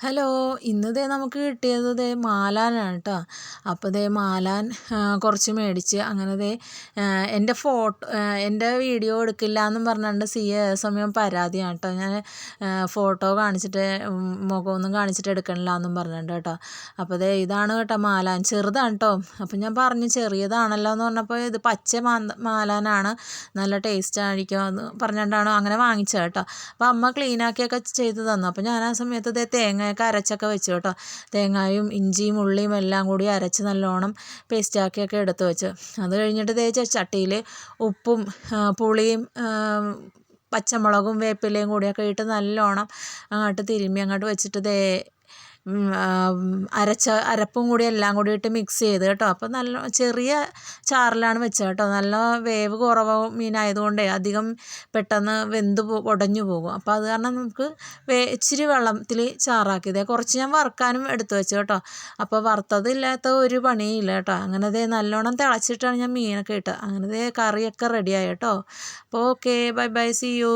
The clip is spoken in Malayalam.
ഹലോ, ഇന്ന് നമുക്ക് കിട്ടിയത് മാലാനാണ് കേട്ടോ. അപ്പോൾ മാലാൻ കുറച്ച് മേടിച്ച് അങ്ങനെ എൻ്റെ എൻ്റെ വീഡിയോ എടുക്കില്ല എന്നും പറഞ്ഞുകൊണ്ട് സമയം പരാതിയാണ് കേട്ടോ. ഞാൻ ഫോട്ടോ കാണിച്ചിട്ട് മുഖമൊന്നും കാണിച്ചിട്ട് എടുക്കണില്ല എന്നും പറഞ്ഞിട്ടുണ്ട് കേട്ടോ. അപ്പോൾ ഇതാണ് കേട്ടോ മാലാൻ, ചെറുതാണ് കേട്ടോ. അപ്പോൾ ഞാൻ പറഞ്ഞു ചെറിയതാണല്ലോ എന്ന് പറഞ്ഞപ്പോൾ ഇത് പച്ച മാലാനാണ്, നല്ല ടേസ്റ്റ് ആയിരിക്കും എന്ന് പറഞ്ഞുകൊണ്ടാണ് അങ്ങനെ വാങ്ങിച്ചത് കേട്ടോ. അപ്പോൾ അമ്മ ക്ലീനാക്കിയൊക്കെ ചെയ്ത് തന്നു. അപ്പോൾ ഞാൻ ആ സമയത്ത് തേങ്ങയൊക്കെ അരച്ചൊക്കെ വെച്ചു കേട്ടോ. തേങ്ങയും ഇഞ്ചിയും ഉള്ളിയും എല്ലാം കൂടി അരച്ച് നല്ലോണം പേസ്റ്റാക്കിയൊക്കെ എടുത്ത് വെച്ചു. അത് കഴിഞ്ഞിട്ട് ചട്ടിയിൽ ഉപ്പും പുളിയും പച്ചമുളകും വേപ്പിലയും കൂടിയൊക്കെ ഇട്ട് നല്ലോണം അങ്ങോട്ട് തിരുമ്മി അങ്ങോട്ട് വെച്ചിട്ട് അരപ്പും കൂടി എല്ലാം കൂടി ഇട്ട് മിക്സ് ചെയ്ത് കേട്ടോ. അപ്പോൾ നല്ല ചെറിയ ചാറിലാണ് വെച്ചത് കേട്ടോ. നല്ല വേവ് കുറവ് മീനായതുകൊണ്ട് അധികം പെട്ടെന്ന് ഉടഞ്ഞു പോകും. അപ്പോൾ അത് കാരണം നമുക്ക് ഇച്ചിരി വെള്ളത്തിൽ ചാറാക്കിയത് കുറച്ച് ഞാൻ വറുക്കാനും എടുത്തു വെച്ചു കേട്ടോ. അപ്പോൾ വറുത്തതില്ലാത്ത ഒരു പണിയില്ല കേട്ടോ. അങ്ങനെ നല്ലോണം തിളച്ചിട്ടാണ് ഞാൻ മീനൊക്കെ ഇട്ടത്. അങ്ങനെ കറിയൊക്കെ റെഡിയായി കേട്ടോ. അപ്പോൾ okay, bye bye, see U.